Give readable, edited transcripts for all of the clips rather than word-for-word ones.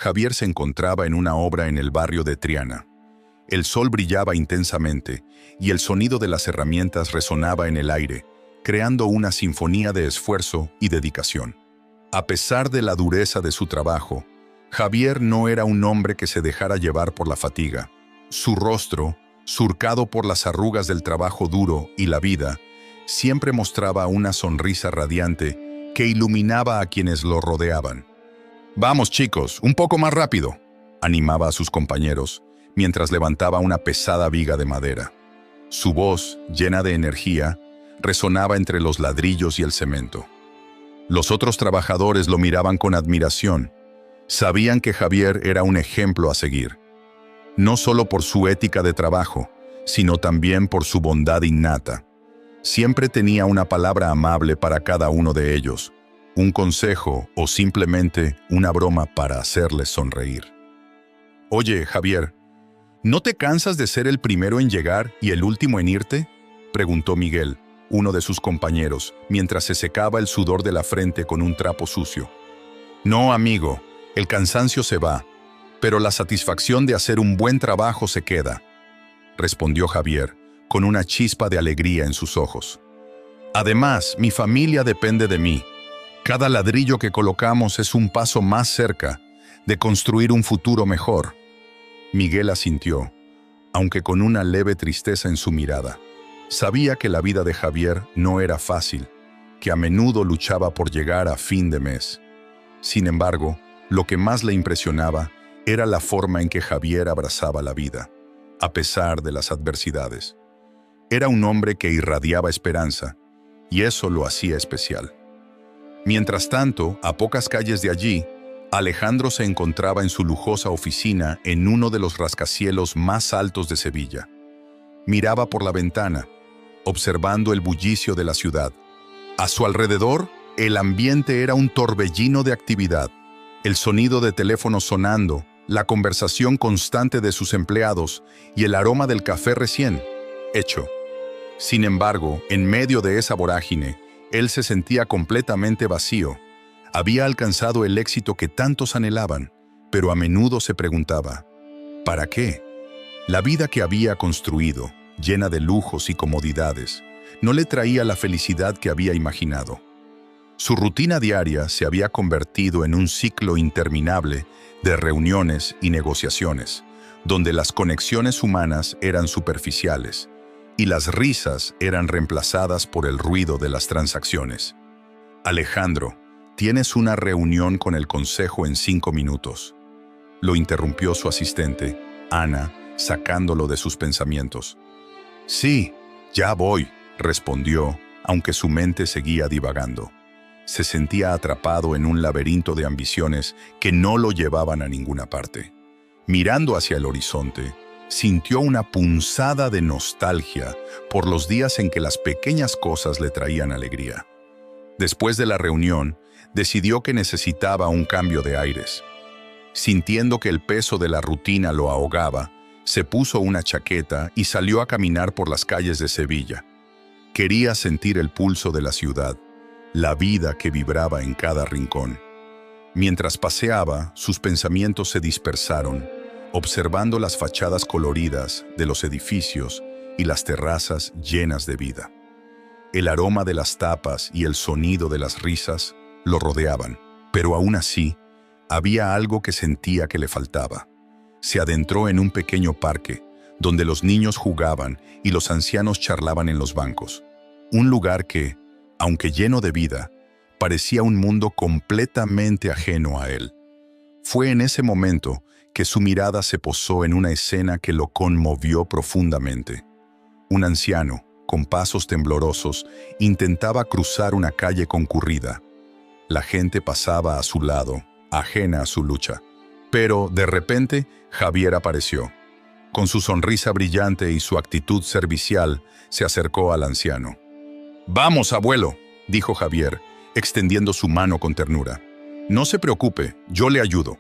Javier se encontraba en una obra en el barrio de Triana. El sol brillaba intensamente y el sonido de las herramientas resonaba en el aire, creando una sinfonía de esfuerzo y dedicación. A pesar de la dureza de su trabajo, Javier no era un hombre que se dejara llevar por la fatiga. Su rostro, surcado por las arrugas del trabajo duro y la vida, siempre mostraba una sonrisa radiante que iluminaba a quienes lo rodeaban. «Vamos, chicos, un poco más rápido», animaba a sus compañeros, mientras levantaba una pesada viga de madera. Su voz, llena de energía, resonaba entre los ladrillos y el cemento. Los otros trabajadores lo miraban con admiración. Sabían que Javier era un ejemplo a seguir, no solo por su ética de trabajo, sino también por su bondad innata. Siempre tenía una palabra amable para cada uno de ellos, un consejo o simplemente una broma para hacerles sonreír. «Oye, Javier, ¿no te cansas de ser el primero en llegar y el último en irte?», preguntó Miguel, uno de sus compañeros, mientras se secaba el sudor de la frente con un trapo sucio. «No, amigo, el cansancio se va, pero la satisfacción de hacer un buen trabajo se queda», respondió Javier, con una chispa de alegría en sus ojos. «Además, mi familia depende de mí. Cada ladrillo que colocamos es un paso más cerca de construir un futuro mejor». Miguel asintió, aunque con una leve tristeza en su mirada. Sabía que la vida de Javier no era fácil, que a menudo luchaba por llegar a fin de mes. Sin embargo, lo que más le impresionaba era la forma en que Javier abrazaba la vida, a pesar de las adversidades. Era un hombre que irradiaba esperanza, y eso lo hacía especial. Mientras tanto, a pocas calles de allí, Alejandro se encontraba en su lujosa oficina en uno de los rascacielos más altos de Sevilla. Miraba por la ventana, observando el bullicio de la ciudad. A su alrededor, el ambiente era un torbellino de actividad. El sonido de teléfonos sonando, la conversación constante de sus empleados y el aroma del café recién hecho. Sin embargo, en medio de esa vorágine, él se sentía completamente vacío. Había alcanzado el éxito que tantos anhelaban, pero a menudo se preguntaba, ¿para qué? La vida que había construido, llena de lujos y comodidades, no le traía la felicidad que había imaginado. Su rutina diaria se había convertido en un ciclo interminable de reuniones y negociaciones, donde las conexiones humanas eran superficiales y las risas eran reemplazadas por el ruido de las transacciones. «Alejandro, tienes una reunión con el consejo en 5 minutos», lo interrumpió su asistente, Ana, sacándolo de sus pensamientos. «Sí, ya voy», respondió, aunque su mente seguía divagando. Se sentía atrapado en un laberinto de ambiciones que no lo llevaban a ninguna parte. Mirando hacia el horizonte, sintió una punzada de nostalgia por los días en que las pequeñas cosas le traían alegría. Después de la reunión, decidió que necesitaba un cambio de aires. Sintiendo que el peso de la rutina lo ahogaba, se puso una chaqueta y salió a caminar por las calles de Sevilla. Quería sentir el pulso de la ciudad, la vida que vibraba en cada rincón. Mientras paseaba, sus pensamientos se dispersaron, observando las fachadas coloridas de los edificios y las terrazas llenas de vida. El aroma de las tapas y el sonido de las risas lo rodeaban, pero aún así, había algo que sentía que le faltaba. Se adentró en un pequeño parque, donde los niños jugaban y los ancianos charlaban en los bancos. Un lugar que, aunque lleno de vida, parecía un mundo completamente ajeno a él. Fue en ese momento que su mirada se posó en una escena que lo conmovió profundamente. Un anciano, con pasos temblorosos, intentaba cruzar una calle concurrida. La gente pasaba a su lado, ajena a su lucha. Pero, de repente, Javier apareció. Con su sonrisa brillante y su actitud servicial, se acercó al anciano. «Vamos, abuelo», dijo Javier, extendiendo su mano con ternura. «No se preocupe, yo le ayudo».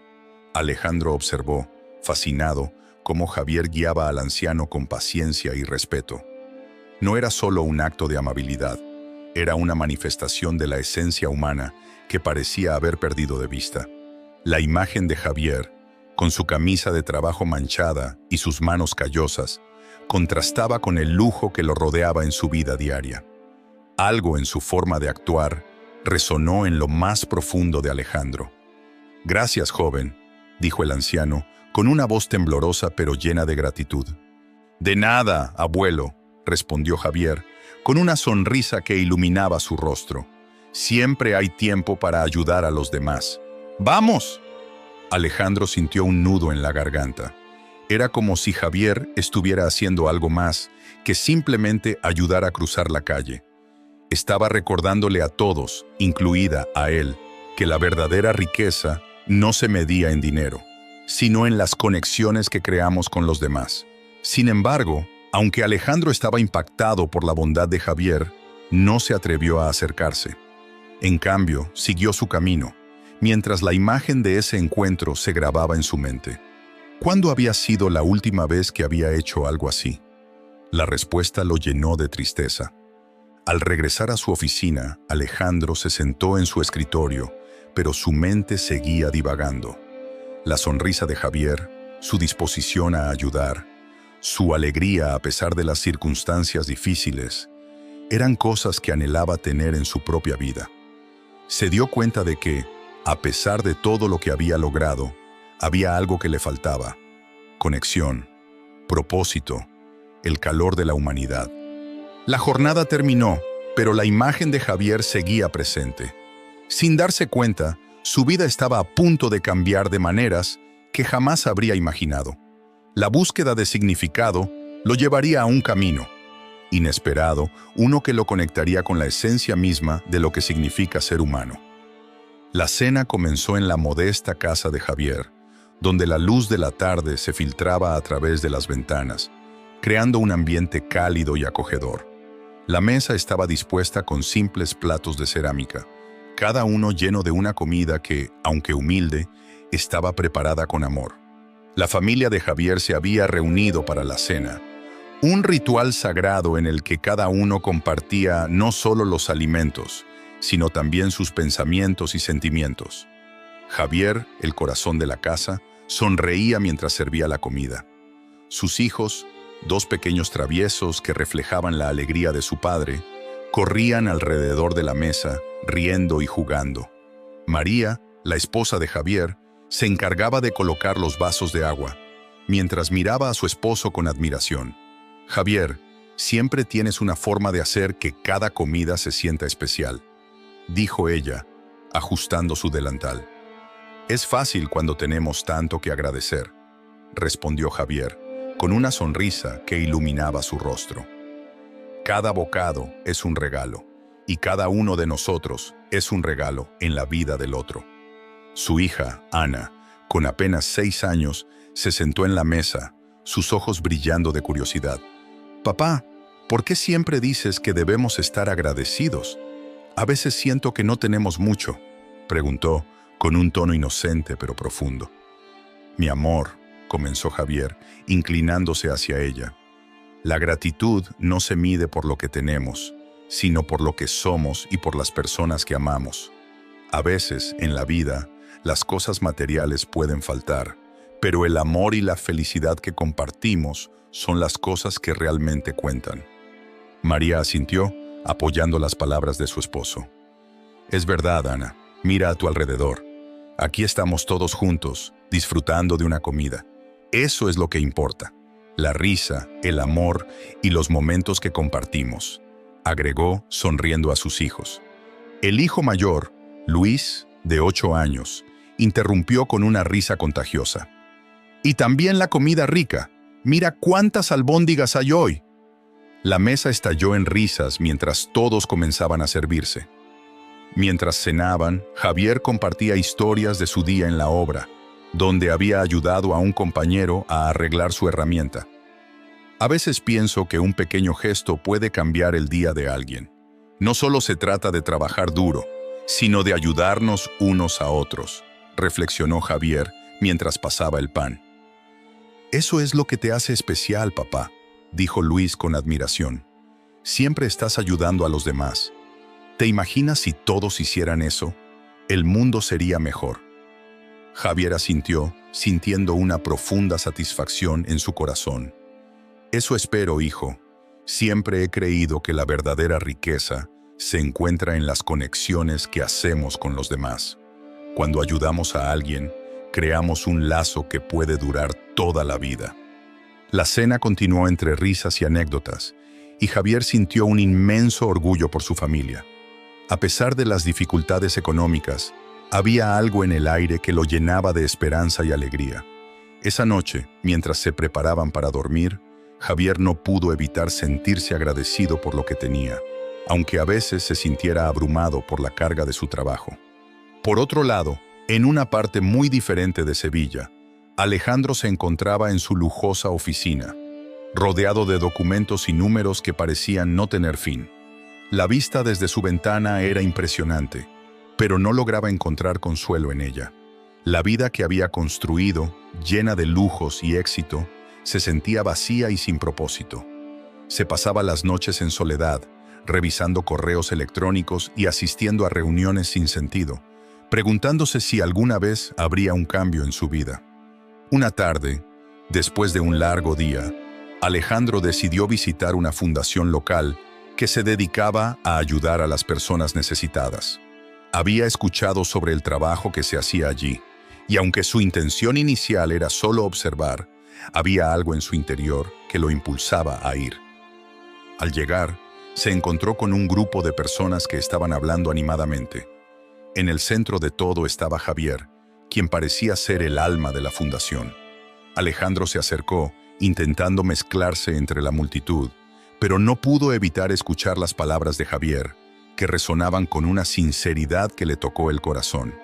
Alejandro observó, fascinado, cómo Javier guiaba al anciano con paciencia y respeto. No era solo un acto de amabilidad, era una manifestación de la esencia humana que parecía haber perdido de vista. La imagen de Javier, con su camisa de trabajo manchada y sus manos callosas, contrastaba con el lujo que lo rodeaba en su vida diaria. Algo en su forma de actuar resonó en lo más profundo de Alejandro. «Gracias, joven», dijo el anciano, con una voz temblorosa pero llena de gratitud. «De nada, abuelo», respondió Javier, con una sonrisa que iluminaba su rostro. «Siempre hay tiempo para ayudar a los demás. ¡Vamos!». Alejandro sintió un nudo en la garganta. Era como si Javier estuviera haciendo algo más que simplemente ayudar a cruzar la calle. Estaba recordándole a todos, incluida a él, que la verdadera riqueza no se medía en dinero, sino en las conexiones que creamos con los demás. Sin embargo, aunque Alejandro estaba impactado por la bondad de Javier, no se atrevió a acercarse. En cambio, siguió su camino, mientras la imagen de ese encuentro se grababa en su mente. ¿Cuándo había sido la última vez que había hecho algo así? La respuesta lo llenó de tristeza. Al regresar a su oficina, Alejandro se sentó en su escritorio, pero su mente seguía divagando. La sonrisa de Javier, su disposición a ayudar, su alegría a pesar de las circunstancias difíciles, eran cosas que anhelaba tener en su propia vida. Se dio cuenta de que, a pesar de todo lo que había logrado, había algo que le faltaba: conexión, propósito, el calor de la humanidad. La jornada terminó, pero la imagen de Javier seguía presente. Sin darse cuenta, su vida estaba a punto de cambiar de maneras que jamás habría imaginado. La búsqueda de significado lo llevaría a un camino inesperado, uno que lo conectaría con la esencia misma de lo que significa ser humano. La cena comenzó en la modesta casa de Javier, donde la luz de la tarde se filtraba a través de las ventanas, creando un ambiente cálido y acogedor. La mesa estaba dispuesta con simples platos de cerámica, cada uno lleno de una comida que, aunque humilde, estaba preparada con amor. La familia de Javier se había reunido para la cena, un ritual sagrado en el que cada uno compartía no solo los alimentos, sino también sus pensamientos y sentimientos. Javier, el corazón de la casa, sonreía mientras servía la comida. Sus hijos, dos pequeños traviesos que reflejaban la alegría de su padre, corrían alrededor de la mesa, riendo y jugando. María, la esposa de Javier, se encargaba de colocar los vasos de agua, mientras miraba a su esposo con admiración. «Javier, siempre tienes una forma de hacer que cada comida se sienta especial», dijo ella, ajustando su delantal. «Es fácil cuando tenemos tanto que agradecer», respondió Javier, con una sonrisa que iluminaba su rostro. «Cada bocado es un regalo, y cada uno de nosotros es un regalo en la vida del otro». Su hija, Ana, con apenas 6 años, se sentó en la mesa, sus ojos brillando de curiosidad. «Papá, ¿por qué siempre dices que debemos estar agradecidos? A veces siento que no tenemos mucho», preguntó, con un tono inocente pero profundo. «Mi amor», comenzó Javier, inclinándose hacia ella, «la gratitud no se mide por lo que tenemos, sino por lo que somos y por las personas que amamos. A veces, en la vida, las cosas materiales pueden faltar, pero el amor y la felicidad que compartimos son las cosas que realmente cuentan». María asintió, apoyando las palabras de su esposo. «Es verdad, Ana. Mira a tu alrededor. Aquí estamos todos juntos, disfrutando de una comida. Eso es lo que importa. La risa, el amor y los momentos que compartimos», agregó, sonriendo a sus hijos. El hijo mayor, Luis, de 8 años, interrumpió con una risa contagiosa. «Y también la comida rica. Mira cuántas albóndigas hay hoy». La mesa estalló en risas mientras todos comenzaban a servirse. Mientras cenaban, Javier compartía historias de su día en la obra, donde había ayudado a un compañero a arreglar su herramienta. A veces pienso que un pequeño gesto puede cambiar el día de alguien. No solo se trata de trabajar duro, sino de ayudarnos unos a otros, reflexionó Javier mientras pasaba el pan. «Eso es lo que te hace especial, papá», dijo Luis con admiración. «Siempre estás ayudando a los demás. ¿Te imaginas si todos hicieran eso? El mundo sería mejor». Javier asintió, sintiendo una profunda satisfacción en su corazón. Eso espero, hijo. Siempre he creído que la verdadera riqueza se encuentra en las conexiones que hacemos con los demás. Cuando ayudamos a alguien, creamos un lazo que puede durar toda la vida. La cena continuó entre risas y anécdotas, y Javier sintió un inmenso orgullo por su familia. A pesar de las dificultades económicas, había algo en el aire que lo llenaba de esperanza y alegría. Esa noche, mientras se preparaban para dormir, Javier no pudo evitar sentirse agradecido por lo que tenía, aunque a veces se sintiera abrumado por la carga de su trabajo. Por otro lado, en una parte muy diferente de Sevilla, Alejandro se encontraba en su lujosa oficina, rodeado de documentos y números que parecían no tener fin. La vista desde su ventana era impresionante, pero no lograba encontrar consuelo en ella. La vida que había construido, llena de lujos y éxito, se sentía vacía y sin propósito. Se pasaba las noches en soledad, revisando correos electrónicos y asistiendo a reuniones sin sentido, preguntándose si alguna vez habría un cambio en su vida. Una tarde, después de un largo día, Alejandro decidió visitar una fundación local que se dedicaba a ayudar a las personas necesitadas. Había escuchado sobre el trabajo que se hacía allí, y aunque su intención inicial era solo observar, había algo en su interior que lo impulsaba a ir. Al llegar, se encontró con un grupo de personas que estaban hablando animadamente. En el centro de todo estaba Javier, quien parecía ser el alma de la fundación. Alejandro se acercó, intentando mezclarse entre la multitud, pero no pudo evitar escuchar las palabras de Javier, que resonaban con una sinceridad que le tocó el corazón.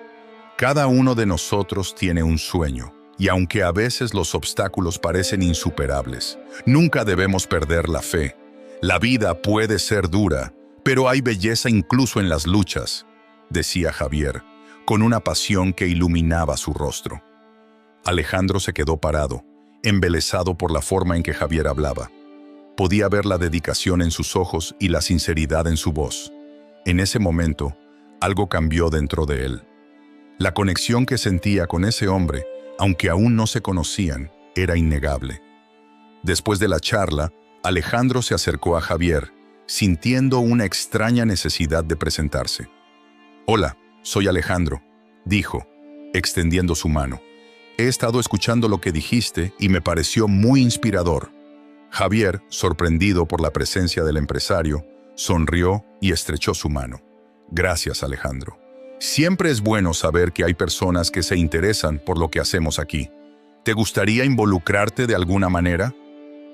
Cada uno de nosotros tiene un sueño, y aunque a veces los obstáculos parecen insuperables, nunca debemos perder la fe. La vida puede ser dura, pero hay belleza incluso en las luchas, decía Javier, con una pasión que iluminaba su rostro. Alejandro se quedó parado, embelesado por la forma en que Javier hablaba. Podía ver la dedicación en sus ojos y la sinceridad en su voz. En ese momento, algo cambió dentro de él. La conexión que sentía con ese hombre, aunque aún no se conocían, era innegable. Después de la charla, Alejandro se acercó a Javier, sintiendo una extraña necesidad de presentarse. «Hola, soy Alejandro», dijo, extendiendo su mano. «He estado escuchando lo que dijiste y me pareció muy inspirador». Javier, sorprendido por la presencia del empresario, sonrió y estrechó su mano. «Gracias, Alejandro. Siempre es bueno saber que hay personas que se interesan por lo que hacemos aquí. ¿Te gustaría involucrarte de alguna manera?».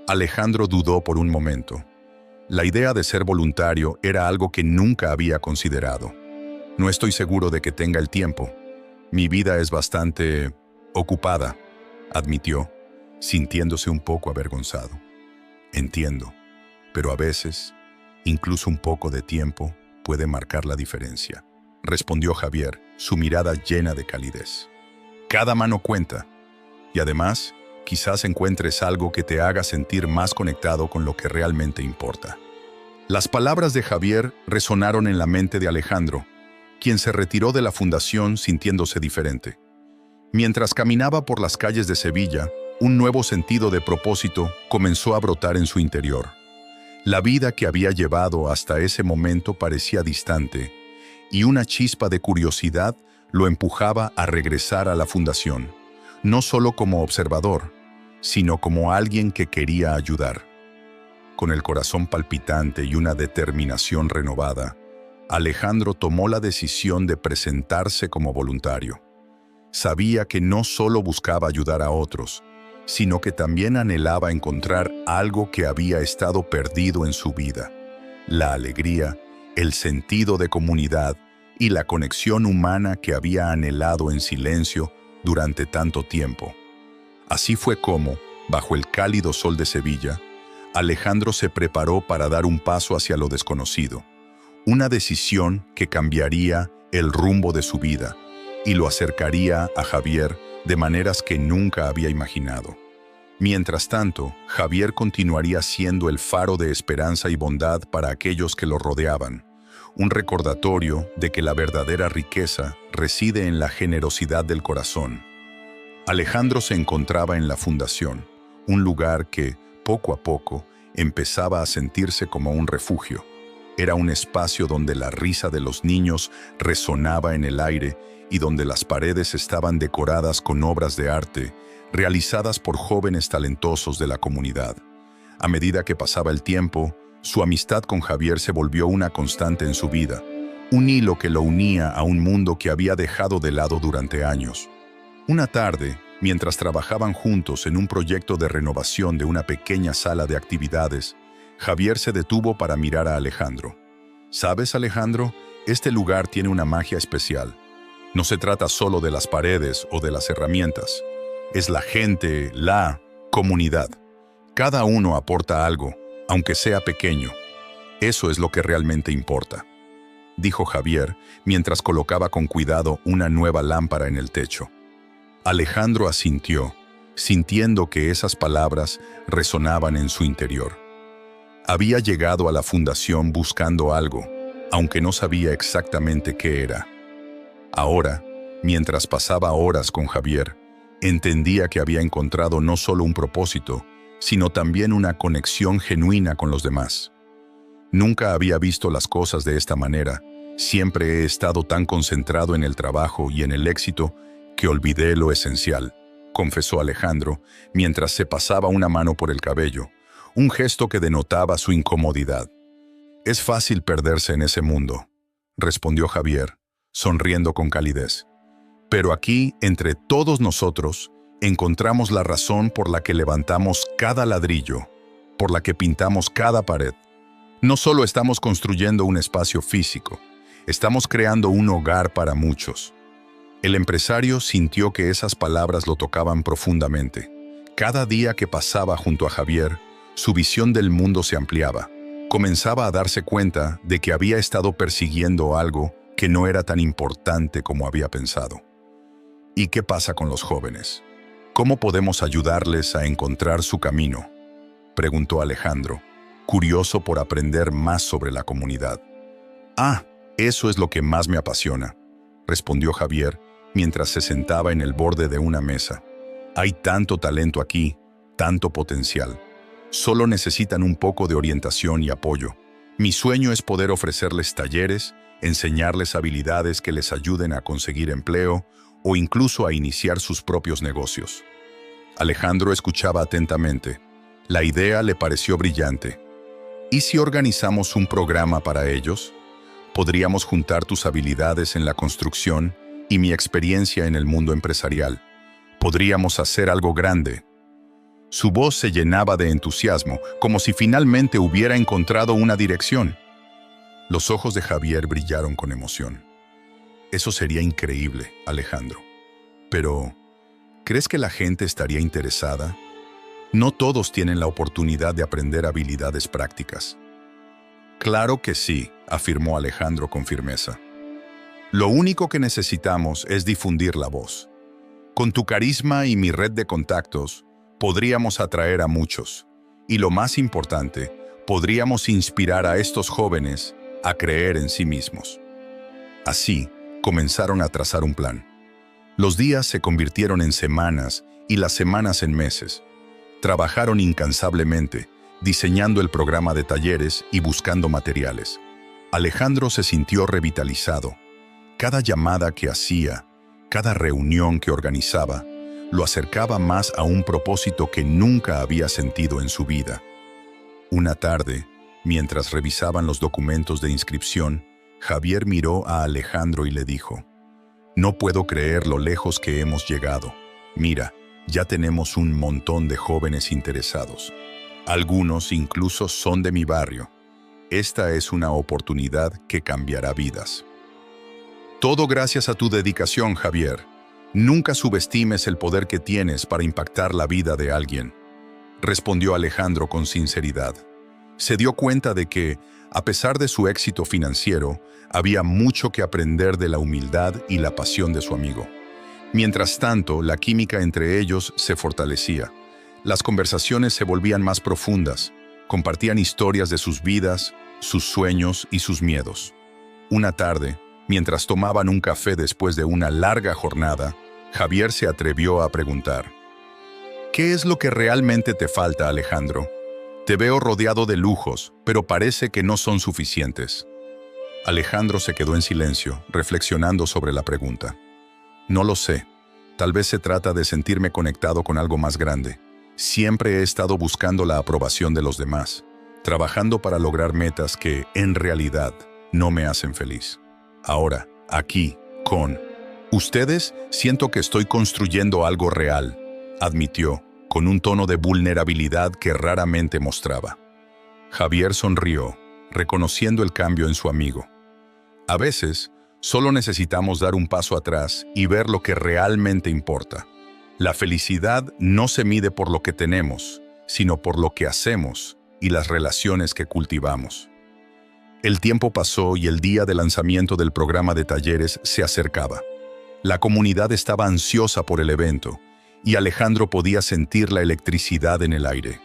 Alejandro dudó por un momento. La idea de ser voluntario era algo que nunca había considerado. «No estoy seguro de que tenga el tiempo. Mi vida es bastante ocupada», admitió, sintiéndose un poco avergonzado. «Entiendo, pero a veces, incluso un poco de tiempo puede marcar la diferencia», respondió Javier, su mirada llena de calidez. «Cada mano cuenta, y además, quizás encuentres algo que te haga sentir más conectado con lo que realmente importa». Las palabras de Javier resonaron en la mente de Alejandro, quien se retiró de la fundación sintiéndose diferente. Mientras caminaba por las calles de Sevilla, un nuevo sentido de propósito comenzó a brotar en su interior. La vida que había llevado hasta ese momento parecía distante, y una chispa de curiosidad lo empujaba a regresar a la fundación, no solo como observador, sino como alguien que quería ayudar. Con el corazón palpitante y una determinación renovada, Alejandro tomó la decisión de presentarse como voluntario. Sabía que no solo buscaba ayudar a otros, sino que también anhelaba encontrar algo que había estado perdido en su vida: la alegría, el sentido de comunidad y la conexión humana que había anhelado en silencio durante tanto tiempo. Así fue como, bajo el cálido sol de Sevilla, Alejandro se preparó para dar un paso hacia lo desconocido, una decisión que cambiaría el rumbo de su vida y lo acercaría a Javier de maneras que nunca había imaginado. Mientras tanto, Javier continuaría siendo el faro de esperanza y bondad para aquellos que lo rodeaban, un recordatorio de que la verdadera riqueza reside en la generosidad del corazón. Alejandro se encontraba en la fundación, un lugar que, poco a poco, empezaba a sentirse como un refugio. Era un espacio donde la risa de los niños resonaba en el aire y donde las paredes estaban decoradas con obras de arte realizadas por jóvenes talentosos de la comunidad. A medida que pasaba el tiempo, su amistad con Javier se volvió una constante en su vida, un hilo que lo unía a un mundo que había dejado de lado durante años. Una tarde, mientras trabajaban juntos en un proyecto de renovación de una pequeña sala de actividades, Javier se detuvo para mirar a Alejandro. ¿Sabes, Alejandro? Este lugar tiene una magia especial. No se trata solo de las paredes o de las herramientas. Es la gente, la comunidad. Cada uno aporta algo, aunque sea pequeño. Eso es lo que realmente importa, dijo Javier mientras colocaba con cuidado una nueva lámpara en el techo. Alejandro asintió, sintiendo que esas palabras resonaban en su interior. Había llegado a la fundación buscando algo, aunque no sabía exactamente qué era. Ahora, mientras pasaba horas con Javier, entendía que había encontrado no solo un propósito, sino también una conexión genuina con los demás. Nunca había visto las cosas de esta manera. Siempre he estado tan concentrado en el trabajo y en el éxito que olvidé lo esencial, confesó Alejandro mientras se pasaba una mano por el cabello, un gesto que denotaba su incomodidad. Es fácil perderse en ese mundo, respondió Javier, sonriendo con calidez. Pero aquí, entre todos nosotros, encontramos la razón por la que levantamos cada ladrillo, por la que pintamos cada pared. No solo estamos construyendo un espacio físico, estamos creando un hogar para muchos. El empresario sintió que esas palabras lo tocaban profundamente. Cada día que pasaba junto a Javier, su visión del mundo se ampliaba. Comenzaba a darse cuenta de que había estado persiguiendo algo que no era tan importante como había pensado. ¿Y qué pasa con los jóvenes? ¿Cómo podemos ayudarles a encontrar su camino?, preguntó Alejandro, curioso por aprender más sobre la comunidad. Eso es lo que más me apasiona, respondió Javier mientras se sentaba en el borde de una mesa. Hay tanto talento aquí, tanto potencial. Solo necesitan un poco de orientación y apoyo. Mi sueño es poder ofrecerles talleres, enseñarles habilidades que les ayuden a conseguir empleo o incluso a iniciar sus propios negocios. Alejandro escuchaba atentamente. La idea le pareció brillante. ¿Y si organizamos un programa para ellos? Podríamos juntar tus habilidades en la construcción y mi experiencia en el mundo empresarial. Podríamos hacer algo grande. Su voz se llenaba de entusiasmo, como si finalmente hubiera encontrado una dirección. Los ojos de Javier brillaron con emoción. Eso sería increíble, Alejandro. Pero, ¿crees que la gente estaría interesada? No todos tienen la oportunidad de aprender habilidades prácticas. Claro que sí, afirmó Alejandro con firmeza. Lo único que necesitamos es difundir la voz. Con tu carisma y mi red de contactos, podríamos atraer a muchos. Y lo más importante, podríamos inspirar a estos jóvenes a creer en sí mismos. Así, comenzaron a trazar un plan. Los días se convirtieron en semanas y las semanas en meses. Trabajaron incansablemente, diseñando el programa de talleres y buscando materiales. Alejandro se sintió revitalizado. Cada llamada que hacía, cada reunión que organizaba, lo acercaba más a un propósito que nunca había sentido en su vida. Una tarde, mientras revisaban los documentos de inscripción, Javier miró a Alejandro y le dijo: «No puedo creer lo lejos que hemos llegado. Mira, ya tenemos un montón de jóvenes interesados. Algunos incluso son de mi barrio. Esta es una oportunidad que cambiará vidas». Todo gracias a tu dedicación, Javier. Nunca subestimes el poder que tienes para impactar la vida de alguien, respondió Alejandro con sinceridad. Se dio cuenta de que, a pesar de su éxito financiero, había mucho que aprender de la humildad y la pasión de su amigo. Mientras tanto, la química entre ellos se fortalecía. Las conversaciones se volvían más profundas, compartían historias de sus vidas, sus sueños y sus miedos. Una tarde, mientras tomaban un café después de una larga jornada, Javier se atrevió a preguntar: ¿qué es lo que realmente te falta, Alejandro? Te veo rodeado de lujos, pero parece que no son suficientes. Alejandro se quedó en silencio, reflexionando sobre la pregunta. No lo sé. Tal vez se trata de sentirme conectado con algo más grande. Siempre he estado buscando la aprobación de los demás, trabajando para lograr metas que, en realidad, no me hacen feliz. Ahora, aquí, con ustedes, siento que estoy construyendo algo real, admitió, con un tono de vulnerabilidad que raramente mostraba. Javier sonrió, reconociendo el cambio en su amigo. A veces, solo necesitamos dar un paso atrás y ver lo que realmente importa. La felicidad no se mide por lo que tenemos, sino por lo que hacemos y las relaciones que cultivamos. El tiempo pasó y el día de lanzamiento del programa de talleres se acercaba. La comunidad estaba ansiosa por el evento, y Alejandro podía sentir la electricidad en el aire.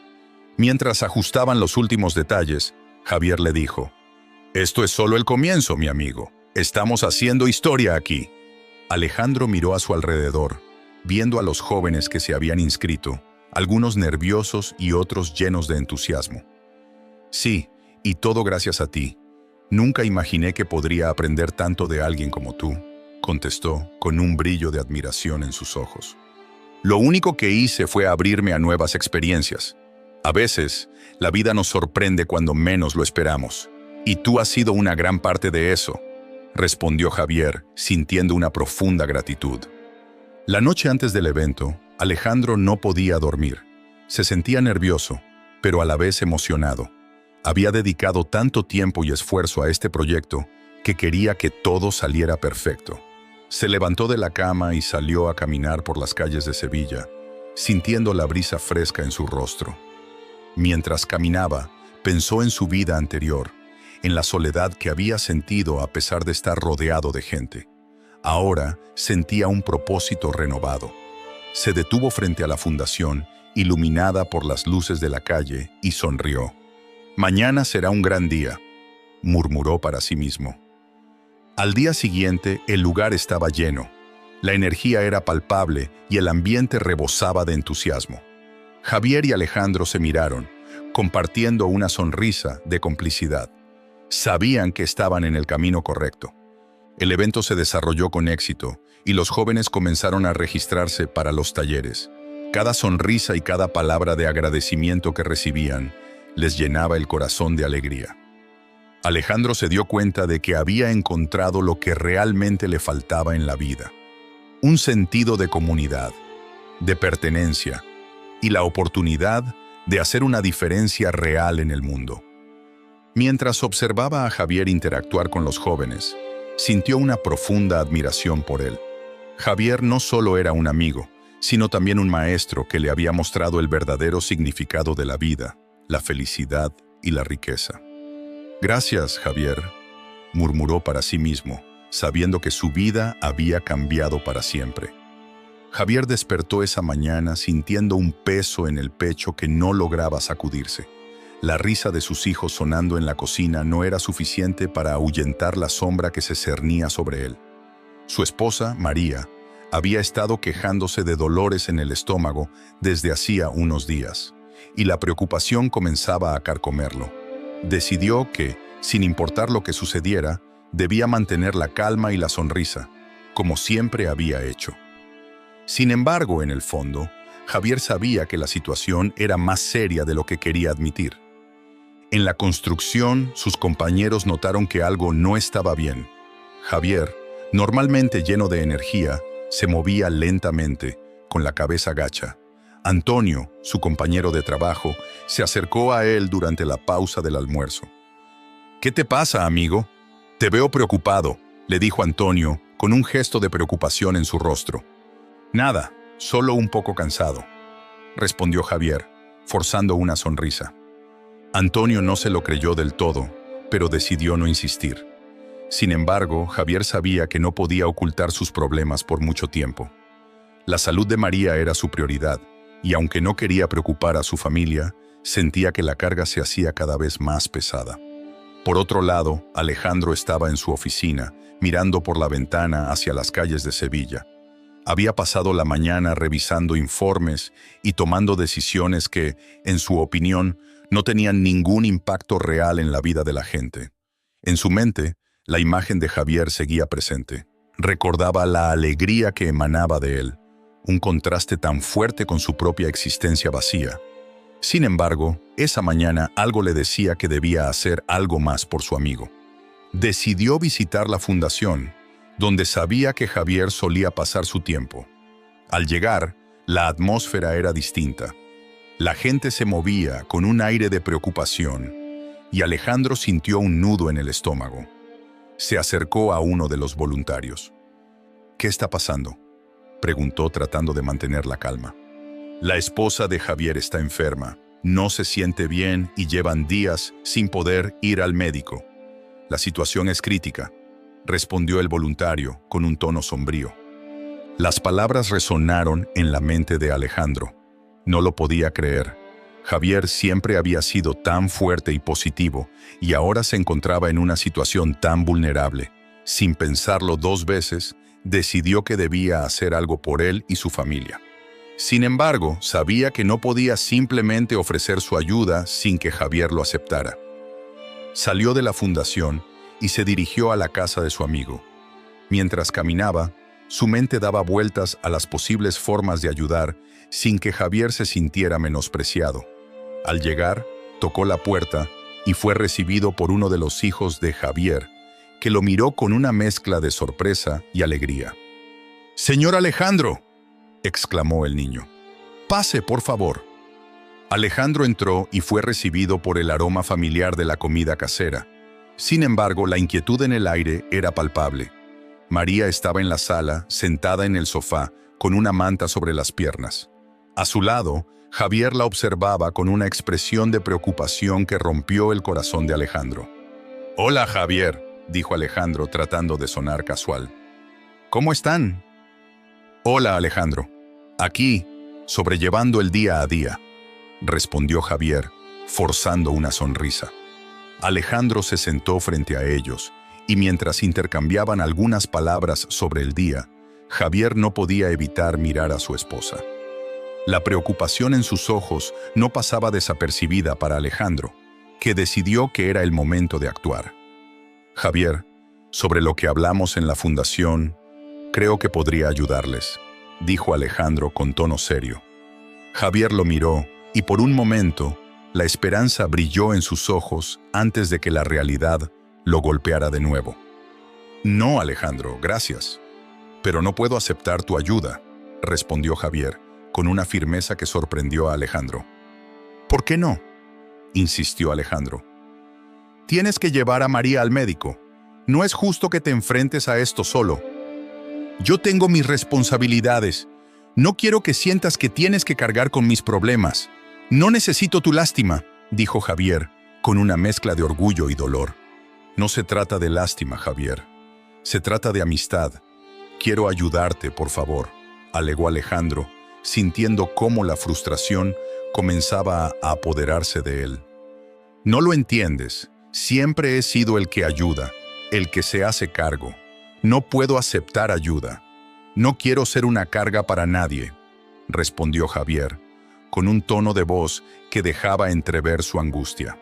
Mientras ajustaban los últimos detalles, Javier le dijo: «Esto es solo el comienzo, mi amigo. Estamos haciendo historia aquí». Alejandro miró a su alrededor, viendo a los jóvenes que se habían inscrito, algunos nerviosos y otros llenos de entusiasmo. «Sí, y todo gracias a ti. Nunca imaginé que podría aprender tanto de alguien como tú», contestó, con un brillo de admiración en sus ojos. «Lo único que hice fue abrirme a nuevas experiencias. A veces, la vida nos sorprende cuando menos lo esperamos, y tú has sido una gran parte de eso», respondió Javier, sintiendo una profunda gratitud. La noche antes del evento, Alejandro no podía dormir. Se sentía nervioso, pero a la vez emocionado. Había dedicado tanto tiempo y esfuerzo a este proyecto que quería que todo saliera perfecto. Se levantó de la cama y salió a caminar por las calles de Sevilla, sintiendo la brisa fresca en su rostro. Mientras caminaba, pensó en su vida anterior, en la soledad que había sentido a pesar de estar rodeado de gente. Ahora sentía un propósito renovado. Se detuvo frente a la fundación, iluminada por las luces de la calle, y sonrió. «Mañana será un gran día», murmuró para sí mismo. Al día siguiente, el lugar estaba lleno. La energía era palpable y el ambiente rebosaba de entusiasmo. Javier y Alejandro se miraron, compartiendo una sonrisa de complicidad. Sabían que estaban en el camino correcto. El evento se desarrolló con éxito y los jóvenes comenzaron a registrarse para los talleres. Cada sonrisa y cada palabra de agradecimiento que recibían les llenaba el corazón de alegría. Alejandro se dio cuenta de que había encontrado lo que realmente le faltaba en la vida: un sentido de comunidad, de pertenencia y la oportunidad de hacer una diferencia real en el mundo. Mientras observaba a Javier interactuar con los jóvenes, sintió una profunda admiración por él. Javier no solo era un amigo, sino también un maestro que le había mostrado el verdadero significado de la vida, la felicidad y la riqueza. «Gracias, Javier», murmuró para sí mismo, sabiendo que su vida había cambiado para siempre. Javier despertó esa mañana sintiendo un peso en el pecho que no lograba sacudirse. La risa de sus hijos sonando en la cocina no era suficiente para ahuyentar la sombra que se cernía sobre él. Su esposa, María, había estado quejándose de dolores en el estómago desde hacía unos días, y la preocupación comenzaba a carcomerlo. Decidió que, sin importar lo que sucediera, debía mantener la calma y la sonrisa, como siempre había hecho. Sin embargo, en el fondo, Javier sabía que la situación era más seria de lo que quería admitir. En la construcción, sus compañeros notaron que algo no estaba bien. Javier, normalmente lleno de energía, se movía lentamente, con la cabeza gacha. Antonio, su compañero de trabajo, se acercó a él durante la pausa del almuerzo. «¿Qué te pasa, amigo? Te veo preocupado», le dijo Antonio, con un gesto de preocupación en su rostro. «Nada, solo un poco cansado», respondió Javier, forzando una sonrisa. Antonio no se lo creyó del todo, pero decidió no insistir. Sin embargo, Javier sabía que no podía ocultar sus problemas por mucho tiempo. La salud de María era su prioridad, y aunque no quería preocupar a su familia, sentía que la carga se hacía cada vez más pesada. Por otro lado, Alejandro estaba en su oficina, mirando por la ventana hacia las calles de Sevilla. Había pasado la mañana revisando informes y tomando decisiones que, en su opinión, no tenían ningún impacto real en la vida de la gente. En su mente, la imagen de Javier seguía presente. Recordaba la alegría que emanaba de él, un contraste tan fuerte con su propia existencia vacía. Sin embargo, esa mañana algo le decía que debía hacer algo más por su amigo. Decidió visitar la fundación, donde sabía que Javier solía pasar su tiempo. Al llegar, la atmósfera era distinta. La gente se movía con un aire de preocupación, y Alejandro sintió un nudo en el estómago. Se acercó a uno de los voluntarios. «¿Qué está pasando?», preguntó tratando de mantener la calma. «La esposa de Javier está enferma, no se siente bien y llevan días sin poder ir al médico. La situación es crítica», respondió el voluntario con un tono sombrío. Las palabras resonaron en la mente de Alejandro. No lo podía creer. Javier siempre había sido tan fuerte y positivo, y ahora se encontraba en una situación tan vulnerable. Sin pensarlo dos veces, decidió que debía hacer algo por él y su familia. Sin embargo, sabía que no podía simplemente ofrecer su ayuda sin que Javier lo aceptara. Salió de la fundación y se dirigió a la casa de su amigo. Mientras caminaba, su mente daba vueltas a las posibles formas de ayudar sin que Javier se sintiera menospreciado. Al llegar, tocó la puerta y fue recibido por uno de los hijos de Javier, que lo miró con una mezcla de sorpresa y alegría. «¡Señor Alejandro!», exclamó el niño. «Pase, por favor». Alejandro entró y fue recibido por el aroma familiar de la comida casera. Sin embargo, la inquietud en el aire era palpable. María estaba en la sala, sentada en el sofá, con una manta sobre las piernas. A su lado, Javier la observaba con una expresión de preocupación que rompió el corazón de Alejandro. «Hola, Javier», dijo Alejandro tratando de sonar casual. «¿Cómo están?» «Hola, Alejandro. Aquí, sobrellevando el día a día», respondió Javier, forzando una sonrisa. Alejandro se sentó frente a ellos, y mientras intercambiaban algunas palabras sobre el día, Javier no podía evitar mirar a su esposa. La preocupación en sus ojos no pasaba desapercibida para Alejandro, que decidió que era el momento de actuar. «Javier, sobre lo que hablamos en la fundación, creo que podría ayudarles», dijo Alejandro con tono serio. Javier lo miró y por un momento la esperanza brilló en sus ojos antes de que la realidad lo golpeara de nuevo. «No, Alejandro, gracias. Pero no puedo aceptar tu ayuda», respondió Javier, con una firmeza que sorprendió a Alejandro. «¿Por qué no?», insistió Alejandro. «Tienes que llevar a María al médico. No es justo que te enfrentes a esto solo. Yo tengo mis responsabilidades. No quiero que sientas que tienes que cargar con mis problemas. No necesito tu lástima», dijo Javier, con una mezcla de orgullo y dolor. «No se trata de lástima, Javier. Se trata de amistad. Quiero ayudarte, por favor», alegó Alejandro, sintiendo cómo la frustración comenzaba a apoderarse de él. «No lo entiendes. Siempre he sido el que ayuda, el que se hace cargo. No puedo aceptar ayuda. No quiero ser una carga para nadie», respondió Javier, con un tono de voz que dejaba entrever su angustia.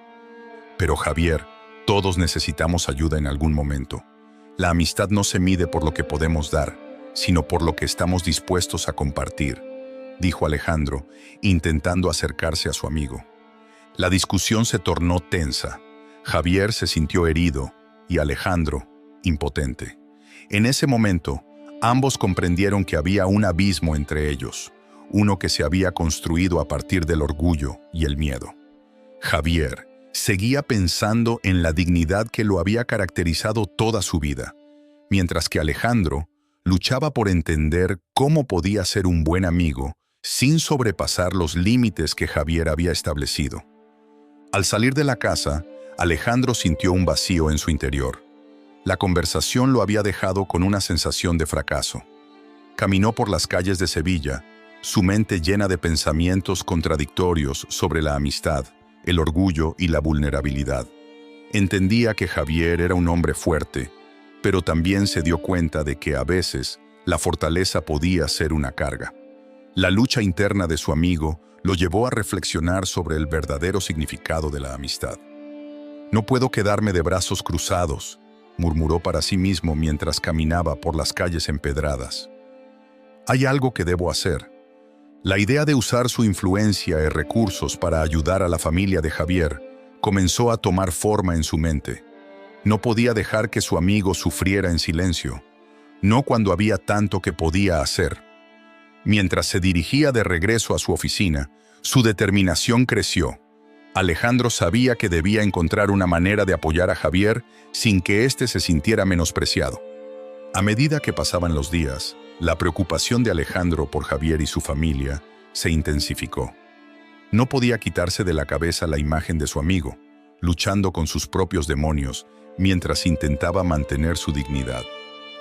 «Pero Javier, todos necesitamos ayuda en algún momento. La amistad no se mide por lo que podemos dar, sino por lo que estamos dispuestos a compartir», dijo Alejandro, intentando acercarse a su amigo. La discusión se tornó tensa. Javier se sintió herido y Alejandro, impotente. En ese momento, ambos comprendieron que había un abismo entre ellos, uno que se había construido a partir del orgullo y el miedo. Javier seguía pensando en la dignidad que lo había caracterizado toda su vida, mientras que Alejandro luchaba por entender cómo podía ser un buen amigo sin sobrepasar los límites que Javier había establecido. Al salir de la casa, Alejandro sintió un vacío en su interior. La conversación lo había dejado con una sensación de fracaso. Caminó por las calles de Sevilla, su mente llena de pensamientos contradictorios sobre la amistad, el orgullo y la vulnerabilidad. Entendía que Javier era un hombre fuerte, pero también se dio cuenta de que a veces la fortaleza podía ser una carga. La lucha interna de su amigo lo llevó a reflexionar sobre el verdadero significado de la amistad. «No puedo quedarme de brazos cruzados», murmuró para sí mismo mientras caminaba por las calles empedradas. «Hay algo que debo hacer». La idea de usar su influencia y recursos para ayudar a la familia de Javier comenzó a tomar forma en su mente. No podía dejar que su amigo sufriera en silencio, no cuando había tanto que podía hacer. Mientras se dirigía de regreso a su oficina, su determinación creció. Alejandro sabía que debía encontrar una manera de apoyar a Javier sin que éste se sintiera menospreciado. A medida que pasaban los días, la preocupación de Alejandro por Javier y su familia se intensificó. No podía quitarse de la cabeza la imagen de su amigo, luchando con sus propios demonios mientras intentaba mantener su dignidad.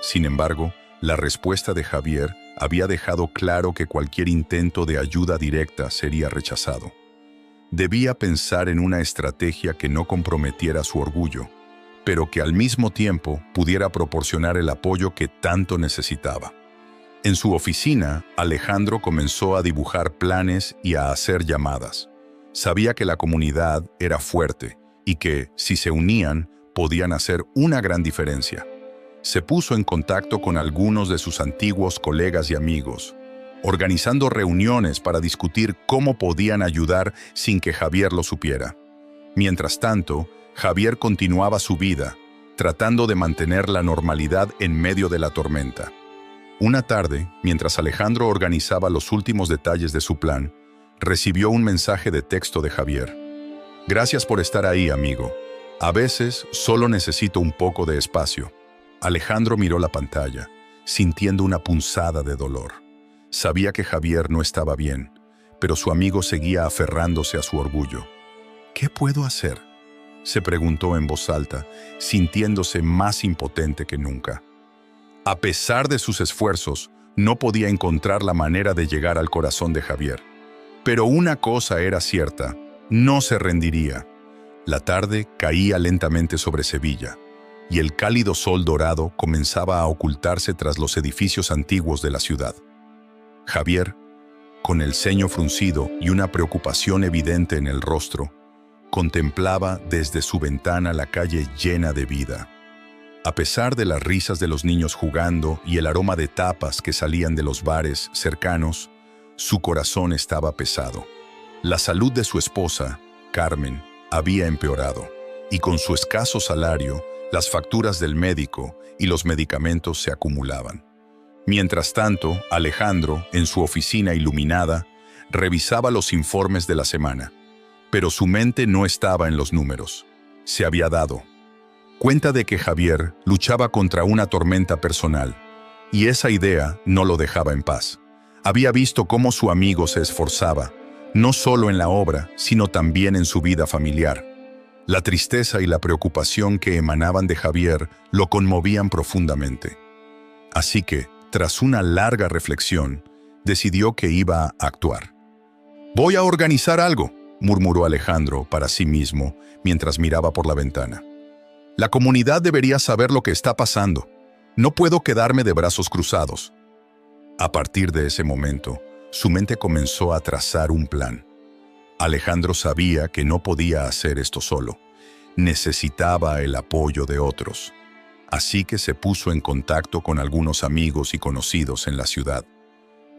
Sin embargo, la respuesta de Javier había dejado claro que cualquier intento de ayuda directa sería rechazado. Debía pensar en una estrategia que no comprometiera su orgullo, pero que al mismo tiempo pudiera proporcionar el apoyo que tanto necesitaba. En su oficina, Alejandro comenzó a dibujar planes y a hacer llamadas. Sabía que la comunidad era fuerte y que, si se unían, podían hacer una gran diferencia. Se puso en contacto con algunos de sus antiguos colegas y amigos, organizando reuniones para discutir cómo podían ayudar sin que Javier lo supiera. Mientras tanto, Javier continuaba su vida, tratando de mantener la normalidad en medio de la tormenta. Una tarde, mientras Alejandro organizaba los últimos detalles de su plan, recibió un mensaje de texto de Javier. «Gracias por estar ahí, amigo. A veces solo necesito un poco de espacio». Alejandro miró la pantalla, sintiendo una punzada de dolor. Sabía que Javier no estaba bien, pero su amigo seguía aferrándose a su orgullo. «¿Qué puedo hacer?», se preguntó en voz alta, sintiéndose más impotente que nunca. A pesar de sus esfuerzos, no podía encontrar la manera de llegar al corazón de Javier. Pero una cosa era cierta, no se rendiría. La tarde caía lentamente sobre Sevilla, y el cálido sol dorado comenzaba a ocultarse tras los edificios antiguos de la ciudad. Javier, con el ceño fruncido y una preocupación evidente en el rostro, contemplaba desde su ventana la calle llena de vida. A pesar de las risas de los niños jugando y el aroma de tapas que salían de los bares cercanos, su corazón estaba pesado. La salud de su esposa, Carmen, había empeorado, y con su escaso salario, las facturas del médico y los medicamentos se acumulaban. Mientras tanto, Alejandro, en su oficina iluminada, revisaba los informes de la semana. Pero su mente no estaba en los números. Se había dado cuenta de que Javier luchaba contra una tormenta personal, y esa idea no lo dejaba en paz. Había visto cómo su amigo se esforzaba, no solo en la obra, sino también en su vida familiar. La tristeza y la preocupación que emanaban de Javier lo conmovían profundamente. Así que, tras una larga reflexión, decidió que iba a actuar. «Voy a organizar algo», murmuró Alejandro para sí mismo mientras miraba por la ventana. «La comunidad debería saber lo que está pasando. No puedo quedarme de brazos cruzados». A partir de ese momento, su mente comenzó a trazar un plan. Alejandro sabía que no podía hacer esto solo. Necesitaba el apoyo de otros. Así que se puso en contacto con algunos amigos y conocidos en la ciudad.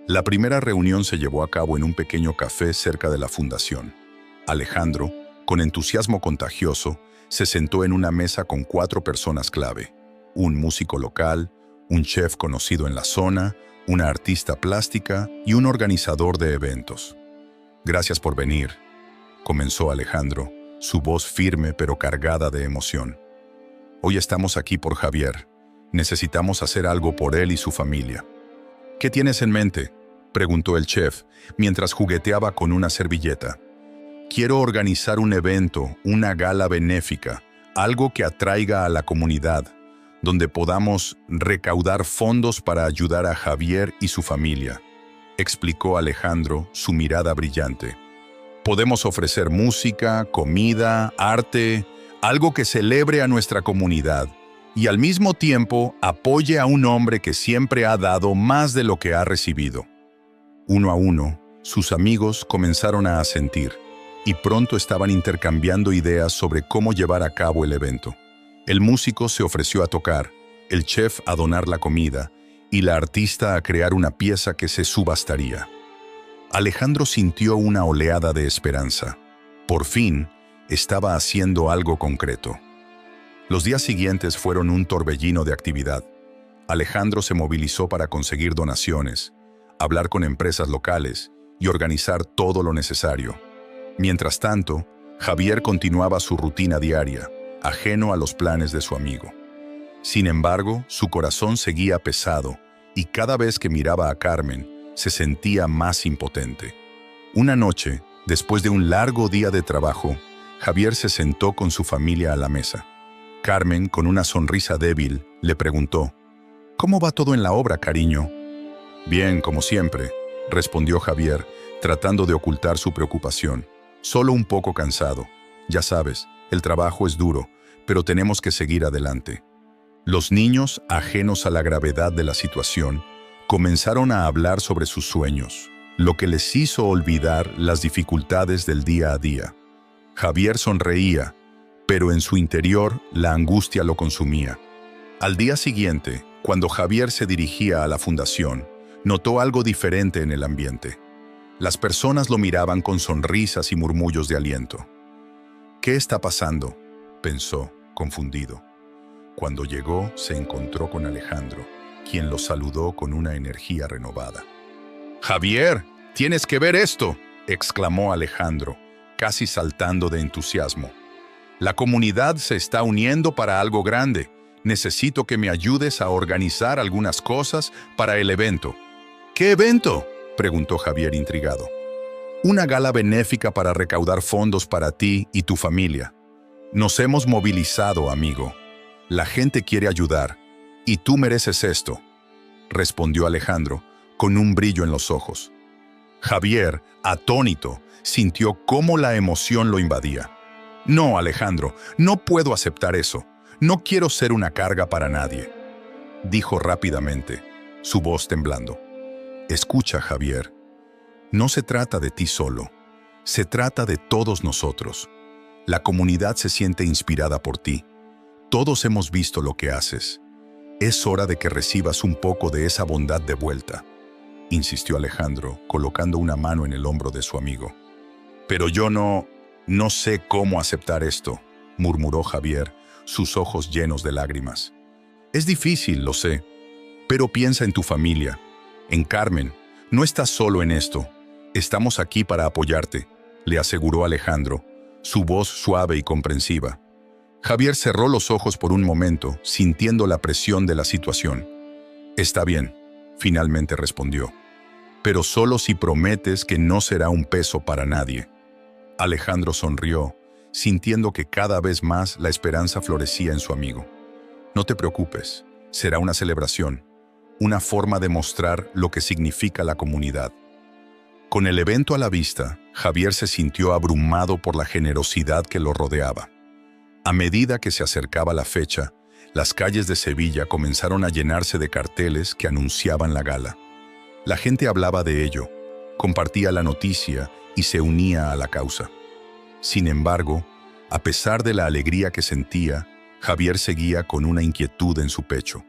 La primera reunión se llevó a cabo en un pequeño café cerca de la fundación. Alejandro, con entusiasmo contagioso, se sentó en una mesa con 4 personas clave: un músico local, un chef conocido en la zona, una artista plástica y un organizador de eventos. «Gracias por venir», comenzó Alejandro, su voz firme pero cargada de emoción. «Hoy estamos aquí por Javier. Necesitamos hacer algo por él y su familia». «¿Qué tienes en mente?», preguntó el chef, mientras jugueteaba con una servilleta. «Quiero organizar un evento, una gala benéfica, algo que atraiga a la comunidad, donde podamos recaudar fondos para ayudar a Javier y su familia», explicó Alejandro, su mirada brillante. «Podemos ofrecer música, comida, arte, algo que celebre a nuestra comunidad y al mismo tiempo apoye a un hombre que siempre ha dado más de lo que ha recibido. Uno a uno, sus amigos comenzaron a asentir y pronto estaban intercambiando ideas sobre cómo llevar a cabo el evento. El músico se ofreció a tocar, el chef a donar la comida y la artista a crear una pieza que se subastaría. Alejandro sintió una oleada de esperanza. Por fin, estaba haciendo algo concreto. Los días siguientes fueron un torbellino de actividad. Alejandro se movilizó para conseguir donaciones, hablar con empresas locales y organizar todo lo necesario. Mientras tanto, Javier continuaba su rutina diaria, ajeno a los planes de su amigo. Sin embargo, su corazón seguía pesado y cada vez que miraba a Carmen, se sentía más impotente. Una noche, después de un largo día de trabajo, Javier se sentó con su familia a la mesa. Carmen, con una sonrisa débil, le preguntó: «¿Cómo va todo en la obra, cariño?» «Bien, como siempre», respondió Javier, tratando de ocultar su preocupación. «Solo un poco cansado. Ya sabes, el trabajo es duro, pero tenemos que seguir adelante». Los niños, ajenos a la gravedad de la situación, comenzaron a hablar sobre sus sueños, lo que les hizo olvidar las dificultades del día a día. Javier sonreía, pero en su interior la angustia lo consumía. Al día siguiente, cuando Javier se dirigía a la fundación, notó algo diferente en el ambiente. Las personas lo miraban con sonrisas y murmullos de aliento. «¿Qué está pasando?», pensó, confundido. Cuando llegó, se encontró con Alejandro, quien lo saludó con una energía renovada. «¡Javier, tienes que ver esto!», exclamó Alejandro, casi saltando de entusiasmo. «La comunidad se está uniendo para algo grande. Necesito que me ayudes a organizar algunas cosas para el evento». «¿Qué evento?», preguntó Javier intrigado. «Una gala benéfica para recaudar fondos para ti y tu familia. Nos hemos movilizado, amigo. La gente quiere ayudar, y tú mereces esto», respondió Alejandro, con un brillo en los ojos. Javier, atónito, sintió cómo la emoción lo invadía. «No, Alejandro, no puedo aceptar eso. No quiero ser una carga para nadie», dijo rápidamente, su voz temblando. «Escucha, Javier. No se trata de ti solo. Se trata de todos nosotros. La comunidad se siente inspirada por ti. Todos hemos visto lo que haces. Es hora de que recibas un poco de esa bondad de vuelta», insistió Alejandro, colocando una mano en el hombro de su amigo. «Pero yo no sé cómo aceptar esto», murmuró Javier, sus ojos llenos de lágrimas. «Es difícil, lo sé, pero piensa en tu familia, en Carmen. No estás solo en esto. Estamos aquí para apoyarte», le aseguró Alejandro, su voz suave y comprensiva. Javier cerró los ojos por un momento, sintiendo la presión de la situación. «Está bien», finalmente respondió, «pero solo si prometes que no será un peso para nadie». Alejandro sonrió, sintiendo que cada vez más la esperanza florecía en su amigo. «No te preocupes, será una celebración, una forma de mostrar lo que significa la comunidad». Con el evento a la vista, Javier se sintió abrumado por la generosidad que lo rodeaba. A medida que se acercaba la fecha, las calles de Sevilla comenzaron a llenarse de carteles que anunciaban la gala. La gente hablaba de ello, compartía la noticia y se unía a la causa. Sin embargo, a pesar de la alegría que sentía, Javier seguía con una inquietud en su pecho.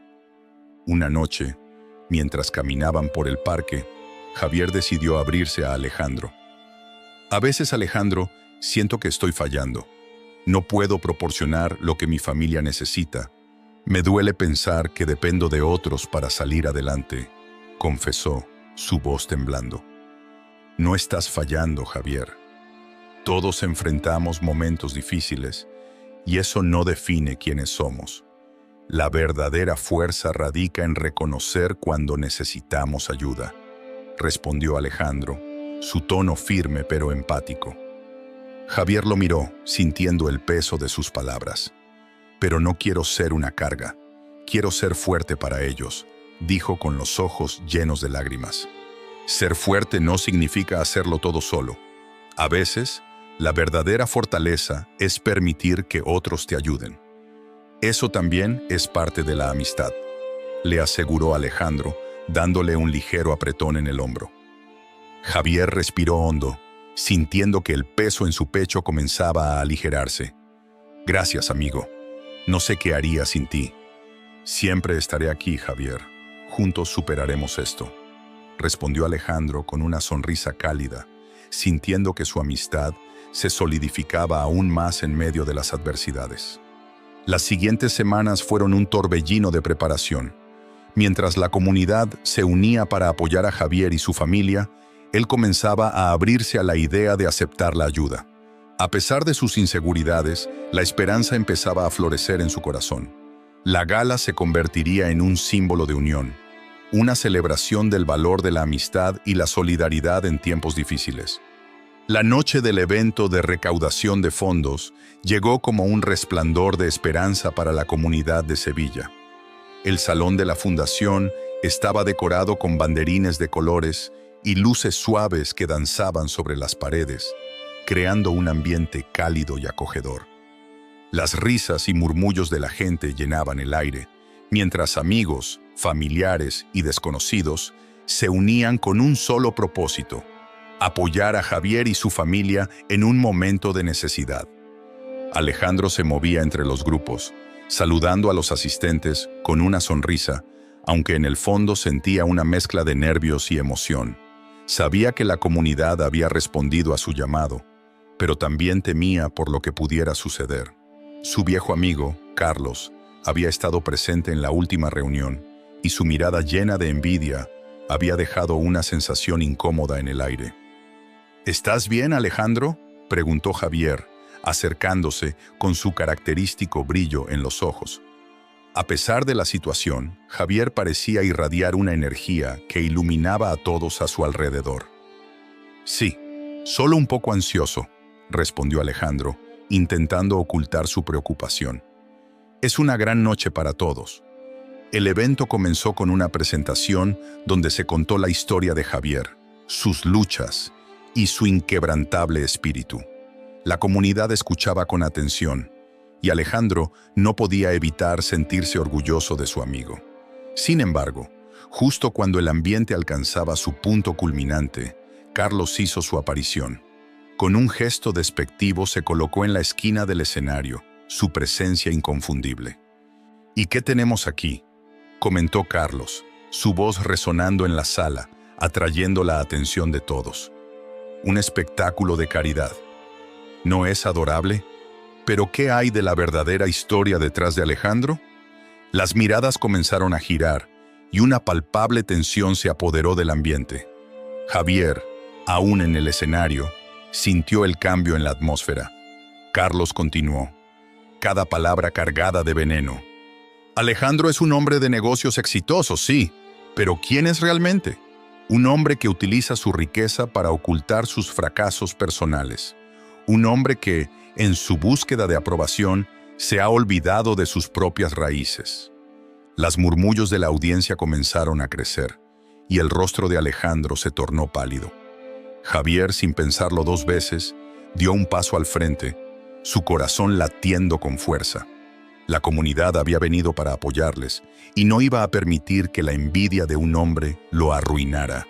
Una noche, mientras caminaban por el parque, Javier decidió abrirse a Alejandro. «A veces, Alejandro, siento que estoy fallando. No puedo proporcionar lo que mi familia necesita. Me duele pensar que dependo de otros para salir adelante», confesó, su voz temblando. «No estás fallando, Javier. Todos enfrentamos momentos difíciles y eso no define quiénes somos. La verdadera fuerza radica en reconocer cuando necesitamos ayuda», respondió Alejandro, su tono firme pero empático. Javier lo miró, sintiendo el peso de sus palabras. «Pero no quiero ser una carga. Quiero ser fuerte para ellos», dijo con los ojos llenos de lágrimas. «Ser fuerte no significa hacerlo todo solo. A veces, La verdadera fortaleza es permitir que otros te ayuden. Eso también es parte de la amistad, le aseguró Alejandro, dándole un ligero apretón en el hombro. Javier respiró hondo, sintiendo que el peso en su pecho comenzaba a aligerarse. Gracias, amigo. No sé qué haría sin ti. Siempre estaré aquí, Javier. Juntos superaremos esto, respondió Alejandro con una sonrisa cálida, sintiendo que su amistad se solidificaba aún más en medio de las adversidades. Las siguientes semanas fueron un torbellino de preparación. Mientras la comunidad se unía para apoyar a Javier y su familia, él comenzaba a abrirse a la idea de aceptar la ayuda. A pesar de sus inseguridades, la esperanza empezaba a florecer en su corazón. La gala se convertiría en un símbolo de unión, una celebración del valor de la amistad y la solidaridad en tiempos difíciles. La noche del evento de recaudación de fondos llegó como un resplandor de esperanza para la comunidad de Sevilla. El salón de la fundación estaba decorado con banderines de colores y luces suaves que danzaban sobre las paredes, creando un ambiente cálido y acogedor. Las risas y murmullos de la gente llenaban el aire, mientras amigos, familiares y desconocidos se unían con un solo propósito: apoyar a Javier y su familia en un momento de necesidad. Alejandro se movía entre los grupos, saludando a los asistentes con una sonrisa, aunque en el fondo sentía una mezcla de nervios y emoción. Sabía que la comunidad había respondido a su llamado, pero también temía por lo que pudiera suceder. Su viejo amigo, Carlos, había estado presente en la última reunión, y su mirada llena de envidia había dejado una sensación incómoda en el aire. ¿Estás bien, Alejandro?, preguntó Javier, acercándose con su característico brillo en los ojos. A pesar de la situación, Javier parecía irradiar una energía que iluminaba a todos a su alrededor. Sí, solo un poco ansioso, respondió Alejandro, intentando ocultar su preocupación. Es una gran noche para todos. El evento comenzó con una presentación donde se contó la historia de Javier, sus luchas y su inquebrantable espíritu. La comunidad escuchaba con atención, y Alejandro no podía evitar sentirse orgulloso de su amigo. Sin embargo, justo cuando el ambiente alcanzaba su punto culminante, Carlos hizo su aparición. Con un gesto despectivo se colocó en la esquina del escenario, su presencia inconfundible. ¿Y qué tenemos aquí?, comentó Carlos, su voz resonando en la sala, atrayendo la atención de todos. Un espectáculo de caridad. ¿No es adorable? ¿Pero qué hay de la verdadera historia detrás de Alejandro? Las miradas comenzaron a girar y una palpable tensión se apoderó del ambiente. Javier, aún en el escenario, sintió el cambio en la atmósfera. Carlos continuó, cada palabra cargada de veneno. Alejandro es un hombre de negocios exitoso, sí, pero ¿quién es realmente? Un hombre que utiliza su riqueza para ocultar sus fracasos personales. Un hombre que, en su búsqueda de aprobación, se ha olvidado de sus propias raíces. Los murmullos de la audiencia comenzaron a crecer, y el rostro de Alejandro se tornó pálido. Javier, sin pensarlo dos veces, dio un paso al frente, su corazón latiendo con fuerza. La comunidad había venido para apoyarles, y no iba a permitir que la envidia de un hombre lo arruinara.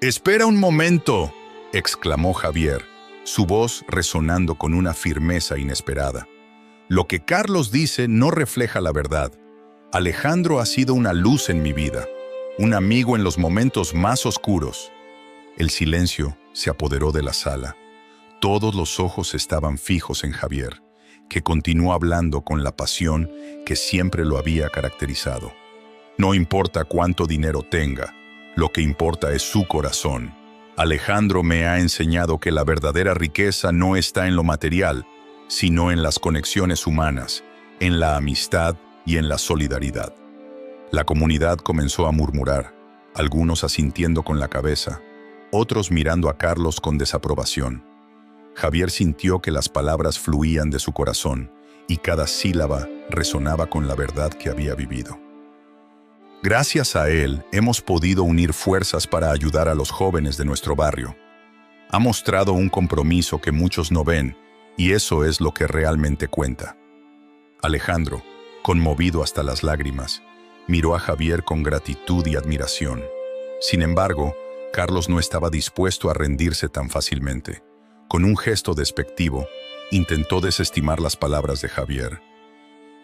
«¡Espera un momento!», exclamó Javier, su voz resonando con una firmeza inesperada. «Lo que Carlos dice no refleja la verdad. Alejandro ha sido una luz en mi vida, un amigo en los momentos más oscuros». El silencio se apoderó de la sala. Todos los ojos estaban fijos en Javier, que continuó hablando con la pasión que siempre lo había caracterizado. «No importa cuánto dinero tenga, lo que importa es su corazón. Alejandro me ha enseñado que la verdadera riqueza no está en lo material, sino en las conexiones humanas, en la amistad y en la solidaridad». La comunidad comenzó a murmurar, algunos asintiendo con la cabeza, otros mirando a Carlos con desaprobación. Javier sintió que las palabras fluían de su corazón y cada sílaba resonaba con la verdad que había vivido. «Gracias a él hemos podido unir fuerzas para ayudar a los jóvenes de nuestro barrio. Ha mostrado un compromiso que muchos no ven, y eso es lo que realmente cuenta. Alejandro, conmovido hasta las lágrimas, miró a Javier con gratitud y admiración. Sin embargo, Carlos no estaba dispuesto a rendirse tan fácilmente. Con un gesto despectivo, intentó desestimar las palabras de Javier.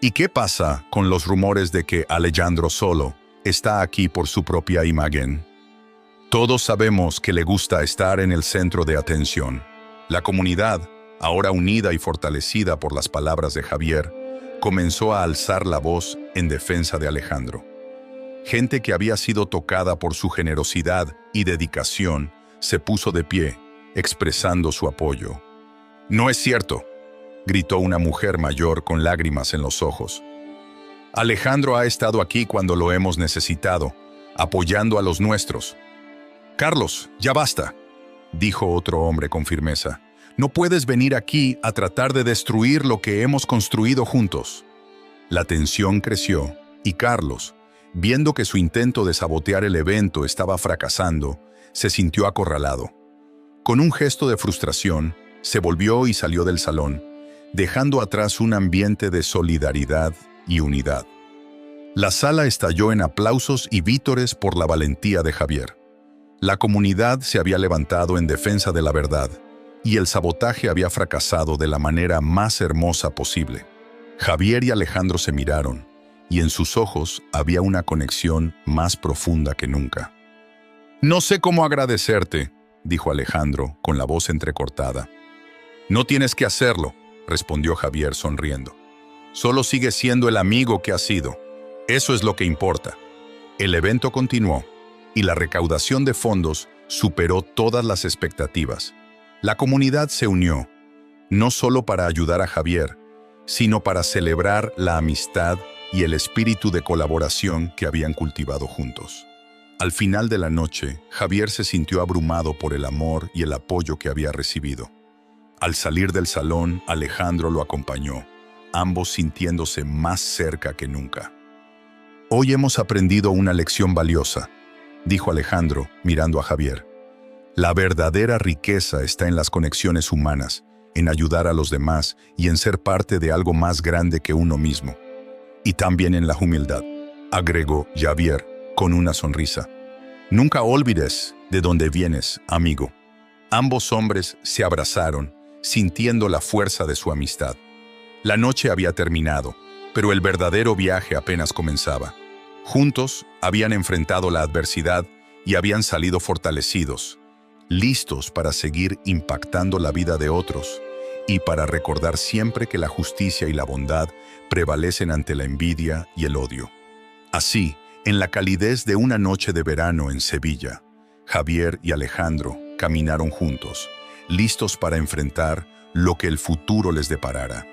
¿Y qué pasa con los rumores de que Alejandro solo está aquí por su propia imagen? Todos sabemos que le gusta estar en el centro de atención. La comunidad, ahora unida y fortalecida por las palabras de Javier, comenzó a alzar la voz en defensa de Alejandro. Gente que había sido tocada por su generosidad y dedicación se puso de pie, expresando su apoyo. «No es cierto», gritó una mujer mayor con lágrimas en los ojos. «Alejandro ha estado aquí cuando lo hemos necesitado, apoyando a los nuestros». «Carlos, ya basta», dijo otro hombre con firmeza. «No puedes venir aquí a tratar de destruir lo que hemos construido juntos». La tensión creció y Carlos, viendo que su intento de sabotear el evento estaba fracasando, se sintió acorralado. Con un gesto de frustración, se volvió y salió del salón, dejando atrás un ambiente de solidaridad y unidad. La sala estalló en aplausos y vítores por la valentía de Javier. La comunidad se había levantado en defensa de la verdad, y el sabotaje había fracasado de la manera más hermosa posible. Javier y Alejandro se miraron, y en sus ojos había una conexión más profunda que nunca. «No sé cómo agradecerte», dijo Alejandro, con la voz entrecortada. «No tienes que hacerlo», respondió Javier sonriendo. «Solo sigue siendo el amigo que has sido. Eso es lo que importa». El evento continuó, y la recaudación de fondos superó todas las expectativas. La comunidad se unió, no solo para ayudar a Javier, sino para celebrar la amistad y el espíritu de colaboración que habían cultivado juntos. Al final de la noche, Javier se sintió abrumado por el amor y el apoyo que había recibido. Al salir del salón, Alejandro lo acompañó, ambos sintiéndose más cerca que nunca. «Hoy hemos aprendido una lección valiosa», dijo Alejandro, mirando a Javier. «La verdadera riqueza está en las conexiones humanas, en ayudar a los demás y en ser parte de algo más grande que uno mismo. Y también en la humildad», agregó Javier con una sonrisa. «Nunca olvides de dónde vienes, amigo». Ambos hombres se abrazaron, sintiendo la fuerza de su amistad. La noche había terminado, pero el verdadero viaje apenas comenzaba. Juntos habían enfrentado la adversidad y habían salido fortalecidos, listos para seguir impactando la vida de otros y para recordar siempre que la justicia y la bondad prevalecen ante la envidia y el odio. Así, en la calidez de una noche de verano en Sevilla, Javier y Alejandro caminaron juntos, listos para enfrentar lo que el futuro les deparara,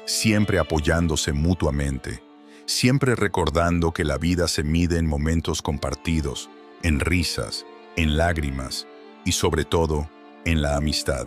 siempre apoyándose mutuamente, siempre recordando que la vida se mide en momentos compartidos, en risas, en lágrimas y sobre todo, en la amistad.